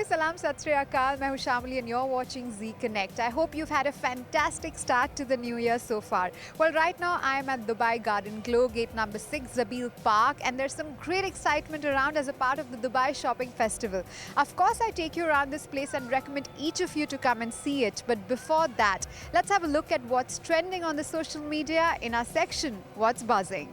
salam, sat sri akal. मैं हूँ Shamali and you're watching Zee Connect. I hope you've had a fantastic start to the new year so far. Well, right now I am at Dubai Garden Glow, gate number 6, Zabeel Park, and there's some great excitement around as a part of the Dubai Shopping Festival. Of course, I take you around this place and recommend each of you to come and see it. But before that, let's have a look at what's trending on the social media in our section, What's Buzzing.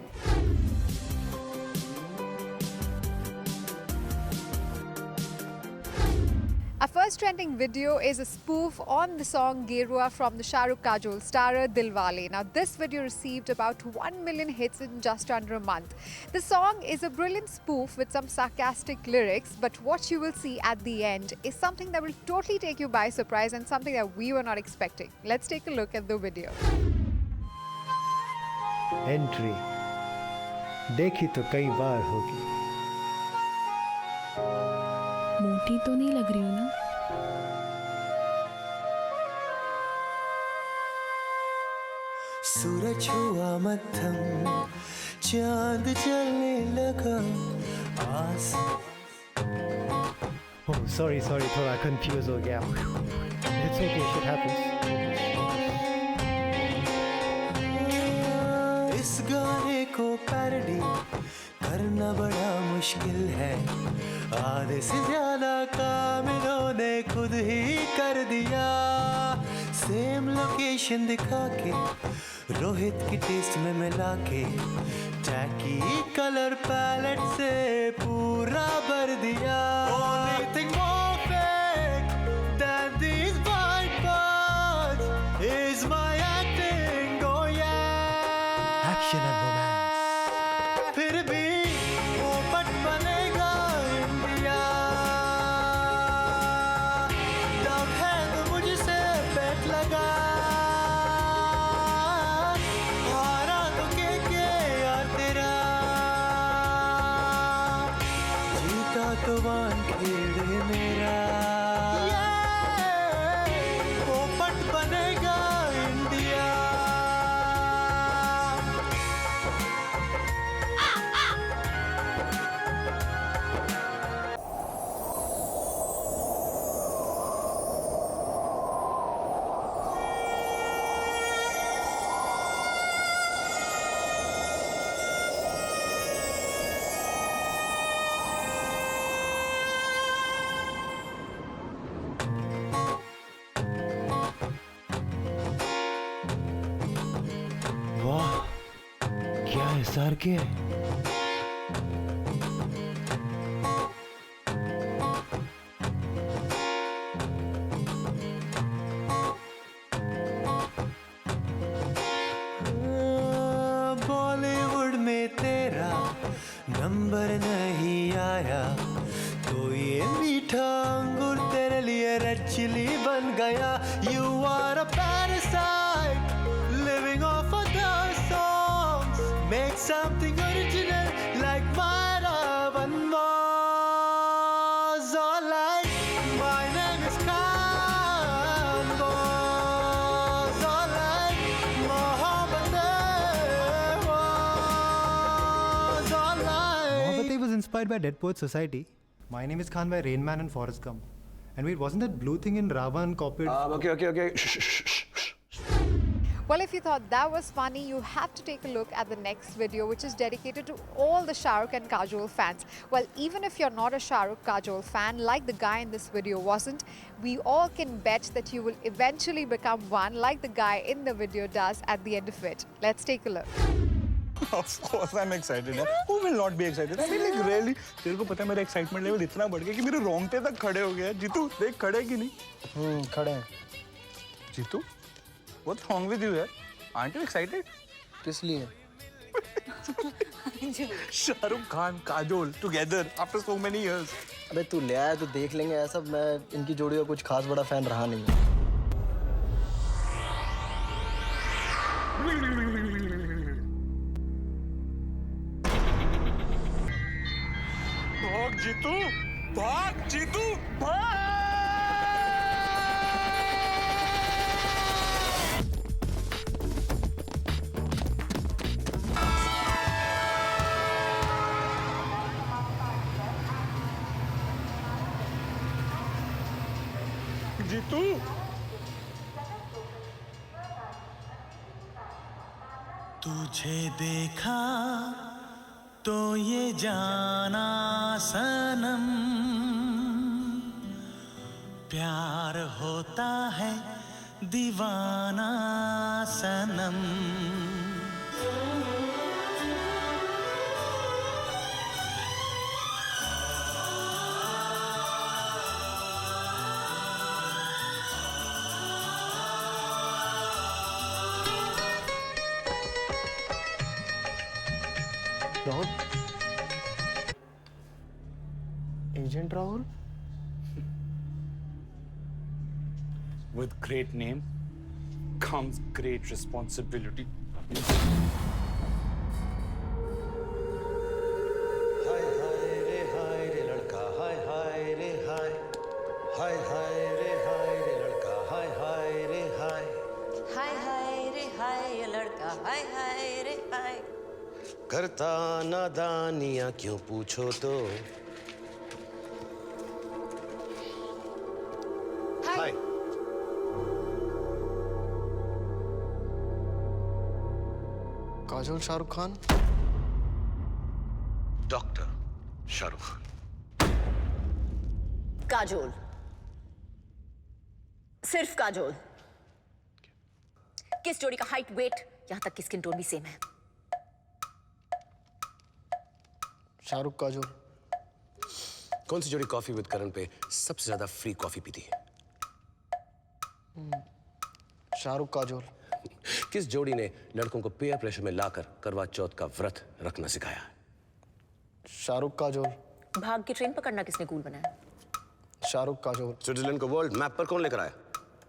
Our first trending video is a spoof on the song Gerua from the Shah Rukh Kajol starrer Dilwale. Now, this video received about 1 million hits in just under a month. The song is a brilliant spoof with some sarcastic lyrics, but what you will see at the end is something that will totally take you by surprise and something that we were not expecting. Let's take a look at the video. Entry देखी तो कई बार होगी, मोटी तो नहीं लग रही हो ना? सूरज हुआ मध्यम, चांद चलने लगा आस। Oh, sorry, थोड़ा confused हो गया. It's okay, shit happens. इस गाने को पैरोडी करना बड़ा मुश्किल है, आधे से ज्यादा काम इन्होंने खुद ही कर दिया। सेम लोकेशन दिखा के रोहित की टेस्ट में मिला के टैकी कलर पैलेट से पूरा भर दिया। Only thing more fake than these white parts is my acting, oh yeah. Action and romance. फिर भी वो पट बनेगा इंडिया, डब है तो मुझसे बैठ लगा, हारा तो के यार तेरा, जीता तो वानखेड़े मेरा, वो पट बनेगा इंडिया। वाह, क्या एसआर के है? बॉलीवुड में तेरा नंबर नहीं आया तो ये मीठा अंगूर तेरे लिए रेड चिली बन गया। You are a parasite living off other songs, make something original like Maravan was, or like my name is Khan was, or like Mohammed was, or like Mohabbatein was inspired by Dead Poets Society. My Name is Khan by Rain Man and Forrest Gump. And wait, wasn't that blue thing in Ravan copied? Okay. Shh. Well, if you thought that was funny, you have to take a look at the next video, which is dedicated to all the Shah Rukh and Kajol fans. Well, even if you're not a Shah Rukh Kajol fan, like the guy in this video wasn't, we all can bet that you will eventually become one, like the guy in the video does at the end of it. Let's take a look. Of course I'm excited. Who will not be excited? I mean, like really. तेरे को पता है मेरा excitement level इतना बढ़ गया कि मेरे रोंगटे तक खड़े हो गए। जीतू देख खड़े कि नहीं? खड़े हैं। Jitu, what's wrong with you यार? Aren't you excited? किस लिए? Shahrukh Khan, Kajol together after so many years. अबे तू ले आया तो देख लेंगे, ऐसा मैं इनकी जोड़ी का कुछ खास बड़ा फैन रहा नहीं हूँ। भाग जीतू भाग। जीतू तुझे देखा तो ये जाना सनम, प्यार होता है दीवाना सनम। Rahul, agent Rahul. With great name comes great responsibility. हाय हाय रे लड़का, हाय हाय रे हाय, हाय हाय रे लड़का, हाय हाय रे हाय, हाय हाय रे हाय ये लड़का, हाय हाय रे हाय। करता नादानियाँ क्यों पूछो तो। हाय। काजोल शाहरुख खान। डॉक्टर शाहरुख खान। काजोल, सिर्फ काजोल। किस जोड़ी का हाइट, वेट, यहां तक कि स्किन टोन भी सेम है। शाहरुख काजोल। कौन सी जोड़ी कॉफी विद करण पे सबसे ज्यादा फ्री कॉफी पीती है? शाहरुख काजोल। किस जोड़ी ने लड़कों को पेयर प्रेशर में लाकर करवा चौथ का व्रत रखना सिखाया है? शाहरुख काजोल। भाग की ट्रेन पकड़ना किसने कूल बनाया? शाहरुख काजोल। स्विट्जरलैंड को वर्ल्ड मैप पर कौन लेकर आया?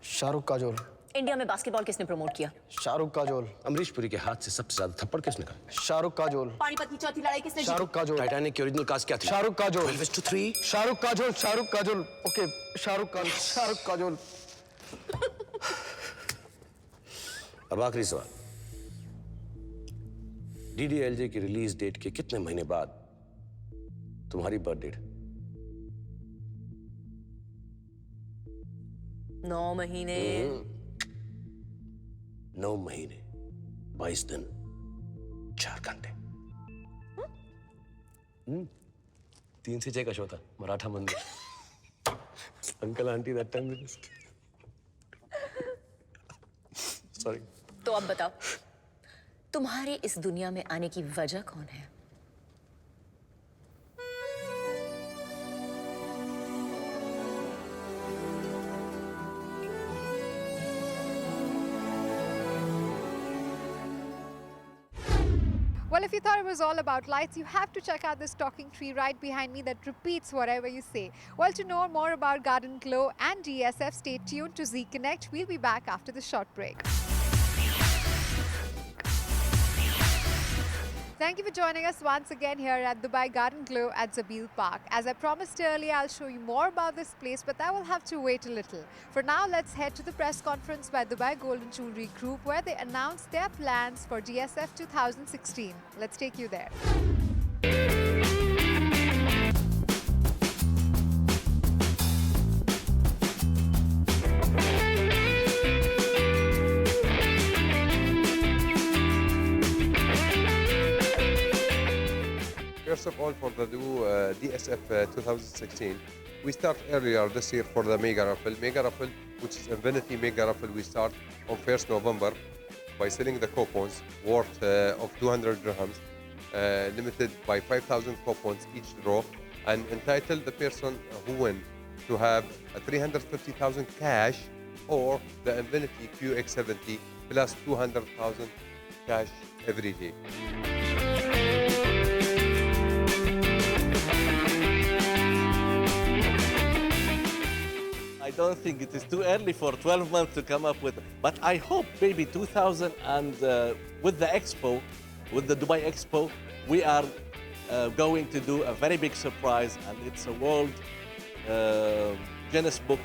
शाहरुख काजोल। इंडिया में बास्केटबॉल किसने प्रमोट किया? शाहरुख काजोल। अमरीश पुरी के हाथ से सबसे ज्यादा थप्पड़ किसने खाया? शाहरुख काजोल। पानीपत की चौथी लड़ाई किसने शाहरुख काजोल। टाइटैनिक की ओरिजिनल कास्ट क्या थी? शाहरुख काजोल। 12:3। शाहरुख काजोल। शाहरुख काजोल। ओके, शाहरुख काजोल। शाहरुख काजोल। अब आखिरी सवाल, डीडीएलजे की रिलीज डेट के कितने महीने बाद तुम्हारी बर्थ डेट? 9 महीने। 9 महीने 22 दिन 4 घंटे। 3 से 6 का शो था, मराठा मंदिर। Uncle aunty that time. Sorry. तो अब बताओ, तुम्हारे इस दुनिया में आने की वजह कौन है? Well, if you thought it was all about lights, you have to check out this talking tree right behind me that repeats whatever you say. Well, to know more about Garden Glow and DSF, stay tuned to Zee Connect. We'll be back after this short break. Thank you for joining us once again here at Dubai Garden Glow at Zabeel Park. As I promised earlier, I'll show you more about this place, but that will have to wait a little. For now, let's head to the press conference by Dubai Gold Jewellery Group, where they announced their plans for DSF 2016. Let's take you there. First of all, for the new DSF 2016, we start earlier this year for the Mega Raffle. Mega Raffle, which is Infinity Mega Raffle, we start on 1st November by selling the coupons worth of 200 dirhams, limited by 5,000 coupons each draw, and entitle the person who win to have a 350,000 cash or the Infinity QX70 plus 200,000 cash every day. I don't think it is too early for 12 months to come up with, but I hope maybe 2000 and with the expo, with the Dubai Expo, we are going to do a very big surprise, and it's a world Guinness Book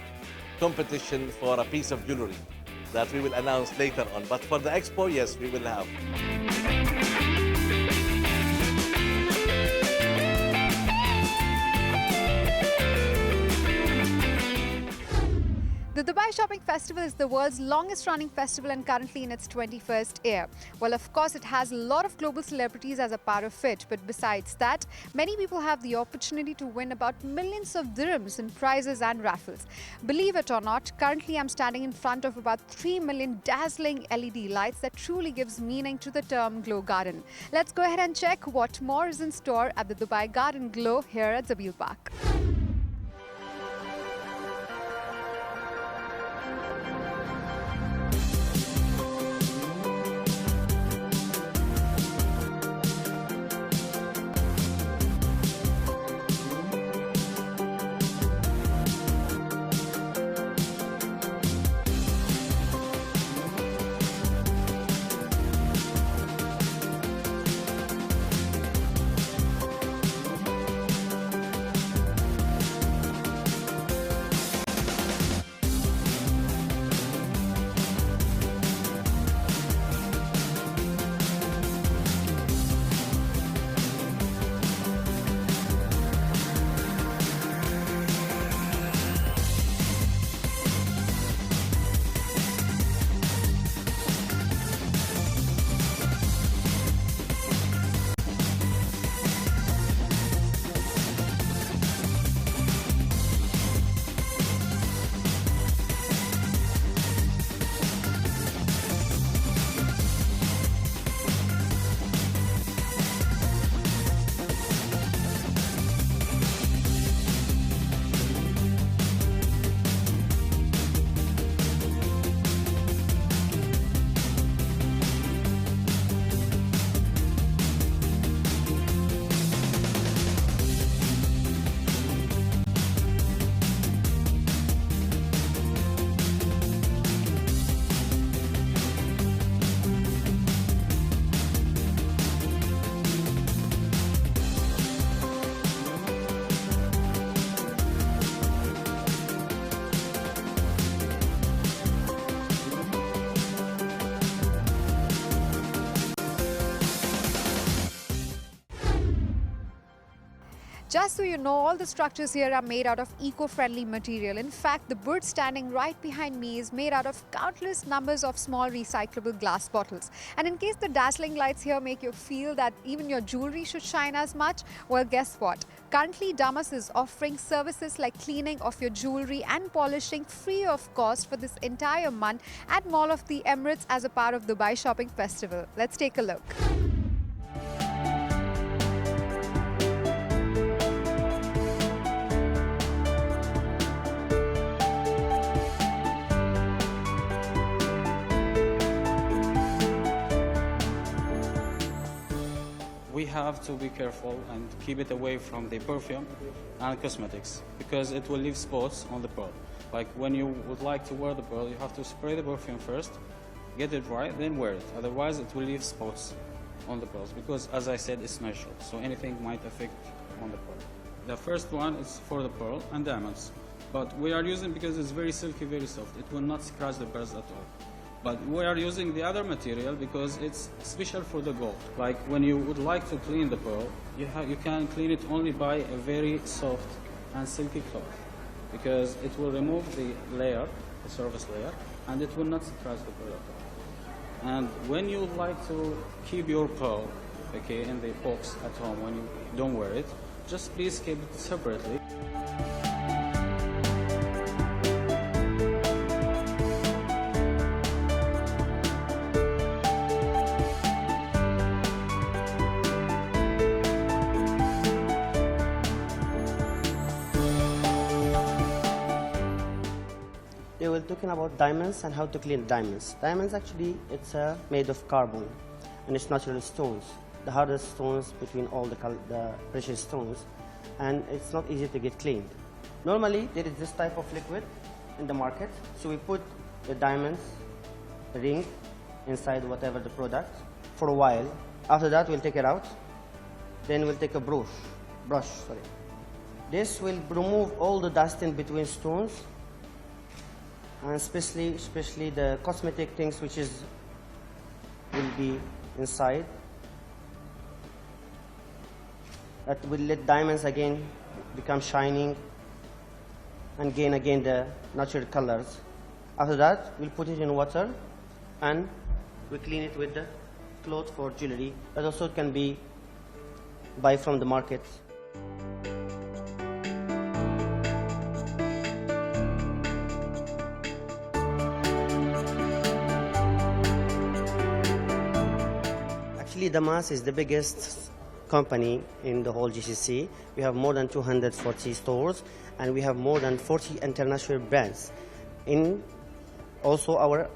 competition for a piece of jewelry that we will announce later on. But for the expo, yes, we will have. The The Dubai Shopping Festival is the world's longest running festival and currently in its 21st year. Well, of course, it has a lot of global celebrities as a part of it, but besides that, many people have the opportunity to win about millions of dirhams in prizes and raffles. Believe it or not, currently I'm standing in front of about 3 million dazzling LED lights that truly gives meaning to the term Glow Garden. Let's go ahead and check what more is in store at the Dubai Garden Glow here at Zabeel Park. Just so you know, all the structures here are made out of eco-friendly material. In fact, the bird standing right behind me is made out of countless numbers of small recyclable glass bottles. And in case the dazzling lights here make you feel that even your jewelry should shine as much, well, guess what? Currently, Damas is offering services like cleaning of your jewelry and polishing free of cost for this entire month at Mall of the Emirates as a part of Dubai Shopping Festival. Let's take a look. We have to be careful and keep it away from the perfume and cosmetics because it will leave spots on the pearl. Like when you would like to wear the pearl, you have to spray the perfume first, get it dry, then wear it. Otherwise, it will leave spots on the pearls because, as I said, it's natural. So anything might affect on the pearl. The first one is for the pearl and diamonds. But we are using because it's very silky, very soft. It will not scratch the pearls at all. But we are using the other material because it's special for the gold. Like when you would like to clean the pearl, you can clean it only by a very soft and silky cloth because it will remove the layer, the surface layer, and it will not scratch the pearl at all. And when you would like to keep your pearl, okay, in the box at home when you don't wear it, just please keep it separately. They were talking about diamonds and how to clean diamonds. Diamonds actually, it's made of carbon and it's natural stones, the hardest stones between all the precious stones, and it's not easy to get cleaned. Normally, there is this type of liquid in the market, so we put the diamonds, the ring, inside whatever the product for a while. After that, we'll take it out. Then we'll take a brush. This will remove all the dust in between stones, and especially the cosmetic things which will be inside. That will let diamonds again become shining and gain again the natural colors After that, we'll put it in water and we clean it with the cloth for jewelry. That also can be buy from the market. Actually, Damas is the biggest company in the whole GCC. We have more than 240 stores and we have more than 40 international brands in also our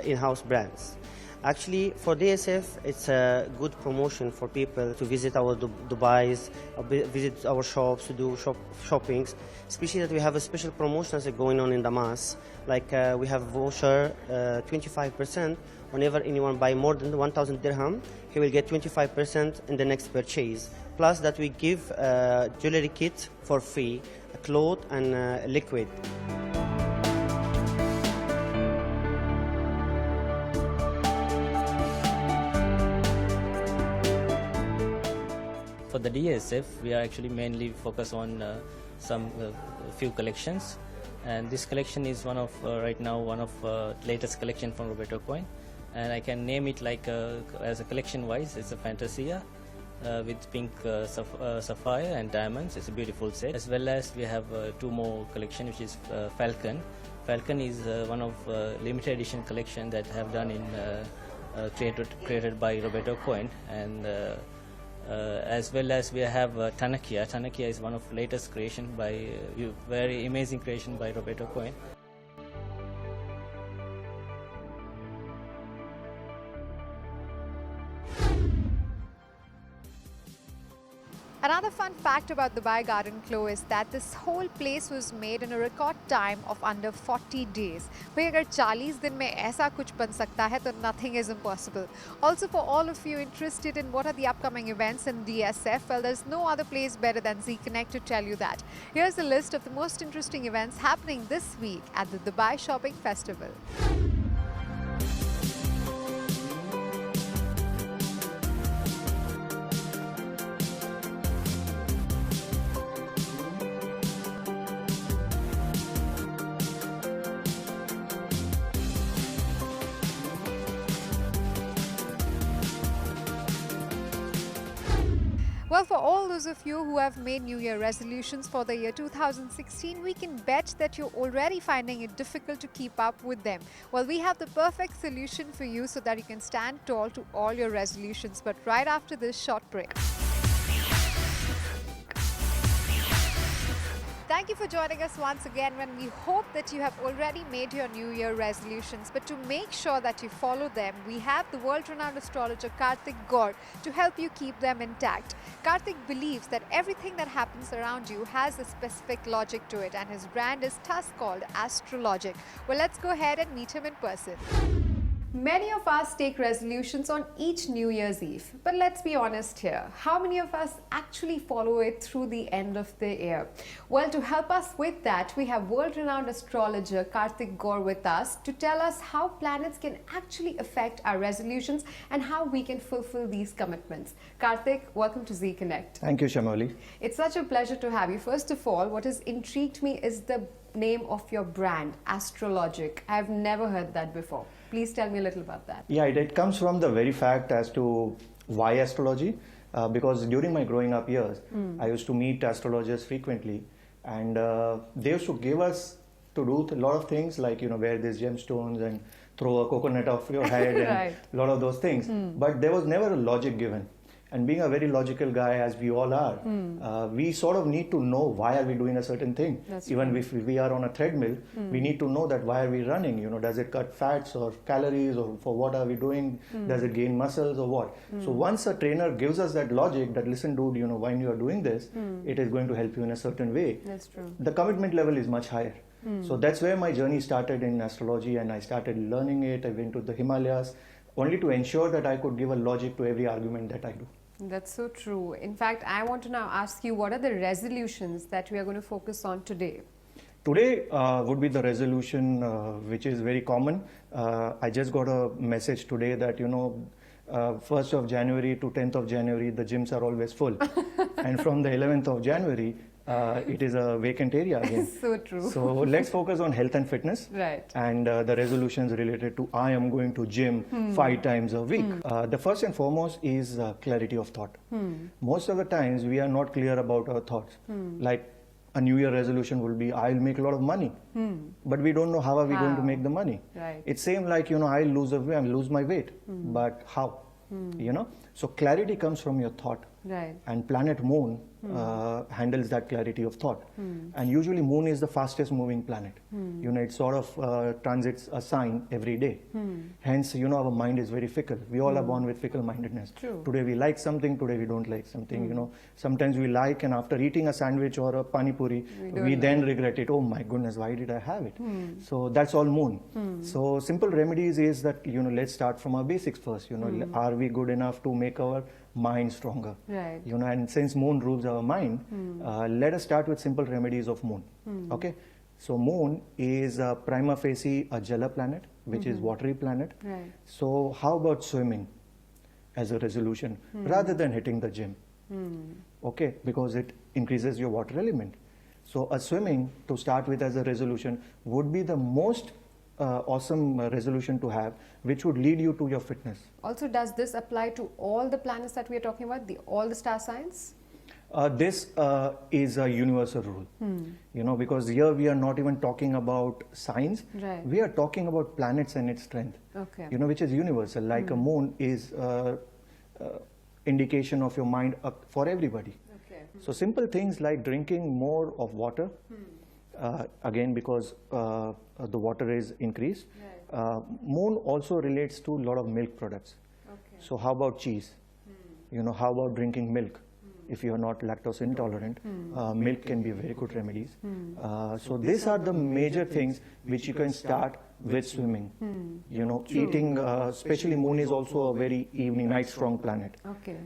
in-house brands. Actually, for DSF, it's a good promotion for people to visit our Dubai's, visit our shops, to do shoppings. Especially that we have a special promotions going on in Damas. Like we have voucher 25%. Whenever anyone buy more than 1,000 dirham, he will get 25% in the next purchase. Plus that we give a jewelry kit for free, a cloth and liquid. For the DSF, we are actually mainly focused on some few collections, and this collection is one of right now one of latest collection from Roberto Coin, and I can name it like as a collection wise, it's a Fantasia with pink sapphire and diamonds. It's a beautiful set. As well as we have two more collection, which is Falcon. Falcon is one of limited edition collection that have done in created by Roberto Coin, and as well as we have Tanakia. Tanakia is one of latest creation by very amazing creation by Roberto Coin. Another fun fact about Dubai Garden Glow is that this whole place was made in a record time of under 40 days. भाई अगर 40 दिन में ऐसा कुछ बन सकता है तो nothing is impossible. Also, for all of you interested in what are the upcoming events in DSF, well, there's no other place better than Zee Connect to tell you that. Here's a list of the most interesting events happening this week at the Dubai Shopping Festival. Well, for all those of you who have made New Year resolutions for the year 2016, we can bet that you're already finding it difficult to keep up with them. Well, we have the perfect solution for you so that you can stand tall to all your resolutions. But right after this short break. Thank you for joining us once again when we hope that you have already made your New Year resolutions. But to make sure that you follow them, we have the world-renowned astrologer Kaartik Gor to help you keep them intact. Kaartik believes that everything that happens around you has a specific logic to it, and his brand is thus called Astrologer. Well, let's go ahead and meet him in person. Many of us take resolutions on each New Year's Eve, but let's be honest here. How many of us actually follow it through the end of the year? Well, to help us with that, we have world-renowned astrologer Kaartik Gor with us to tell us how planets can actually affect our resolutions and how we can fulfill these commitments. Kaartik, welcome to Zee Connect. Thank you, Shamoli. It's such a pleasure to have you. First of all, what has intrigued me is the name of your brand, Astrologer. I've never heard that before. Please tell me a little about that. Yeah, it comes from the very fact as to why astrology. Because during my growing up years, I used to meet astrologers frequently, and they used to give us to do a lot of things like, wear these gemstones and throw a coconut off your head and a lot of those things. But there was never a logic given. And being a very logical guy, as we all are, we sort of need to know why are we doing a certain thing. Even if we are on a treadmill, we need to know that why are we running? Does it cut fats or calories, or for what are we doing? Does it gain muscles or what? So once a trainer gives us that logic that, listen dude, when you are doing this, it is going to help you in a certain way. That's true. The commitment level is much higher. So that's where my journey started in astrology, and I started learning it. I went to the Himalayas only to ensure that I could give a logic to every argument that I do. That's so true. In fact, I want to now ask you, what are the resolutions that we are going to focus on today? Today would be the resolution which is very common. I just got a message today that, 1st of January to 10th of January, the gyms are always full. And from the 11th of January, it is a vacant area again. So true. So let's focus on health and fitness. Right. And the resolutions related to I am going to gym 5 times a week. The first and foremost is clarity of thought. Most of the times we are not clear about our thoughts. Like a New Year resolution will be, I'll make a lot of money. But we don't know how are we going to make the money. Right. It's same like, I'll lose my weight. But how? So clarity comes from your thought. Right. And planet Moon handles that clarity of thought. And usually Moon is the fastest moving planet. It sort of transits a sign every day. Hence, our mind is very fickle. We all are born with fickle mindedness. True. Today we like something, today we don't like something. Sometimes we like, and after eating a sandwich or a pani puri, we then regret it. Oh my goodness, why did I have it? So that's all Moon. So simple remedies is that, let's start from our basics first. Are we good enough to make our mind stronger? Right. And since Moon rules our mind, let us start with simple remedies of Moon. Okay. So Moon is prima facie a Jala planet, which is watery planet. Right. So how about swimming as a resolution rather than hitting the gym? Okay, because it increases your water element. So a swimming to start with as a resolution would be the most awesome resolution to have, which would lead you to your fitness. Also, does this apply to all the planets that we are talking about, all the star signs? This is a universal rule, because here we are not even talking about signs. Right. We are talking about planets and its strength, okay. Which is universal. Like a moon is indication of your mind for everybody. Okay. So simple things like drinking more of water, again because the water is increased. Right. Moon also relates to a lot of milk products. Okay. So how about cheese? How about drinking milk? If you are not lactose intolerant, milk can be very good remedies. So these are the major things which you can start with swimming. Eating, especially Moon is also a very night strong planet. Okay.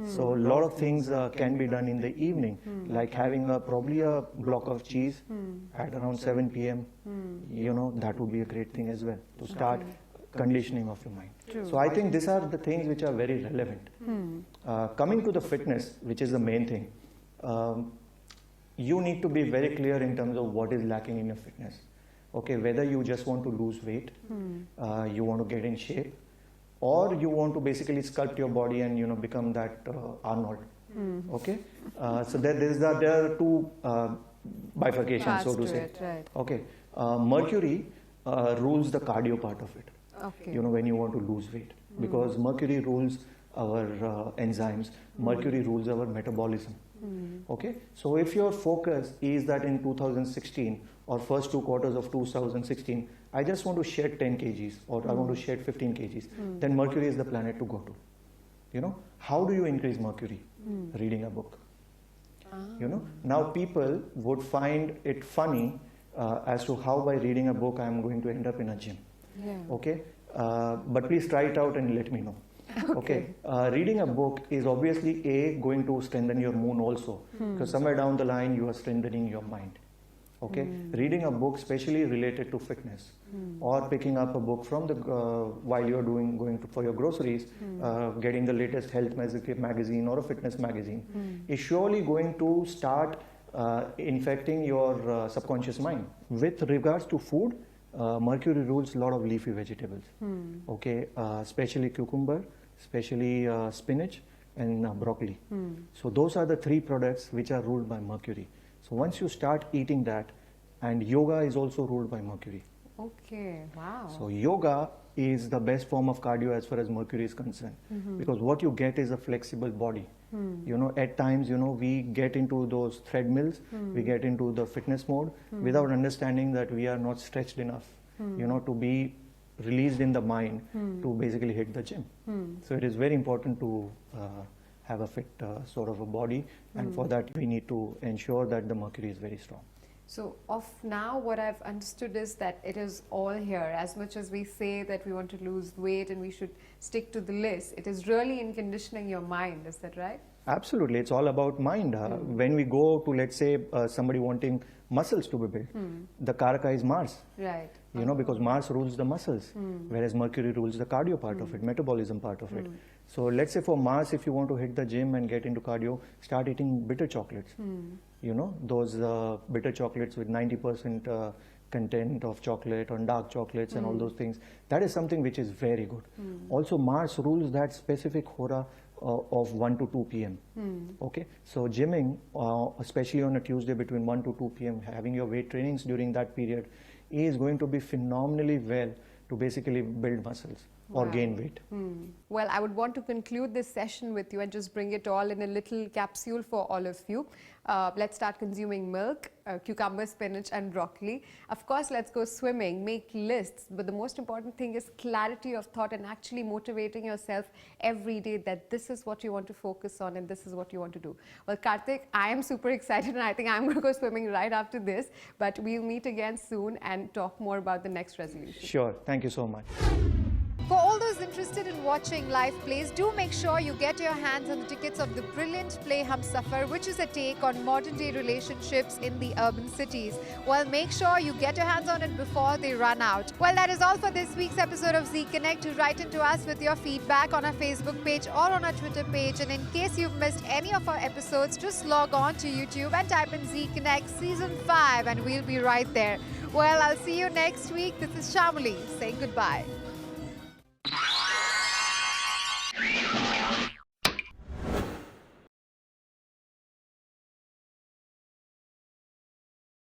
So a lot of things can be done in the evening, like having probably a block of cheese at around 7 p.m. That would be a great thing as well to start conditioning of your mind. True. So I think these are the things which are very relevant. Coming to the fitness, which is the main thing, you need to be very clear in terms of what is lacking in your fitness. Okay, whether you just want to lose weight, you want to get in shape, or you want to basically sculpt your body and become that Arnold. Okay, so there are two bifurcations, so to say. Right. Okay, Mercury rules the cardio part of it. Okay. When you want to lose weight, because Mercury rules our enzymes, Mercury rules our metabolism. Okay, so if your focus is that in 2016 or first 2 quarters of 2016, I just want to shed 10 kgs or I want to shed 15 kgs, then Mercury is the planet to go to. How do you increase Mercury? Reading a book. Now people would find it funny as to how by reading a book I am going to end up in a gym. Yeah. Okay, but please try it out and let me know. Okay, reading a book is obviously going to strengthen your moon also, because somewhere down the line you are strengthening your mind. Okay, reading a book especially related to fitness, or picking up a book from the while you are for your groceries, getting the latest health magazine or a fitness magazine is surely going to start infecting your subconscious mind. With regards to food, Mercury rules a lot of leafy vegetables. Okay, especially cucumber, especially spinach and broccoli. So those are the 3 products which are ruled by Mercury. So once you start eating that, and yoga is also ruled by Mercury. Okay, wow. So yoga is the best form of cardio as far as Mercury is concerned, because what you get is a flexible body. At times, we get into those treadmills, we get into the fitness mode without understanding that we are not stretched enough, to be released in the mind to basically hit the gym. So it is very important to have a fit sort of a body, and for that we need to ensure that the Mercury is very strong. So of now, what I've understood is that it is all here. As much as we say that we want to lose weight and we should stick to the list, it is really in conditioning your mind. Is that right? Absolutely, it's all about mind. When we go to, let's say, somebody wanting muscles to be built, the Karaka is Mars. Right. Because Mars rules the muscles, whereas Mercury rules the cardio part of it, metabolism part of it. So let's say for Mars, if you want to hit the gym and get into cardio, start eating bitter chocolates. you know, those bitter chocolates with 90% content of chocolate or dark chocolates and all those things. That is something which is very good. Also, Mars rules that specific hora of 1 to 2 p.m. Okay, so gymming, especially on a Tuesday between 1 to 2 p.m., having your weight trainings during that period is going to be phenomenally well to basically build muscles or gain weight. Well, I would want to conclude this session with you and just bring it all in a little capsule for all of you. Let's start consuming milk, cucumber, spinach and broccoli. Of course, let's go swimming, make lists. But the most important thing is clarity of thought and actually motivating yourself every day that this is what you want to focus on and this is what you want to do. Well, Kartik, I am super excited and I think I'm going to go swimming right after this. But we'll meet again soon and talk more about the next resolution. Sure. Thank you so much. For all those interested in watching live plays, do make sure you get your hands on the tickets of the brilliant play Humsafar, which is a take on modern-day relationships in the urban cities. Well, make sure you get your hands on it before they run out. Well, that is all for this week's episode of Zee Connect. Do write into us with your feedback on our Facebook page or on our Twitter page. And in case you've missed any of our episodes, just log on to YouTube and type in Zee Connect Season 5 and we'll be right there. Well, I'll see you next week. This is Shamali saying goodbye.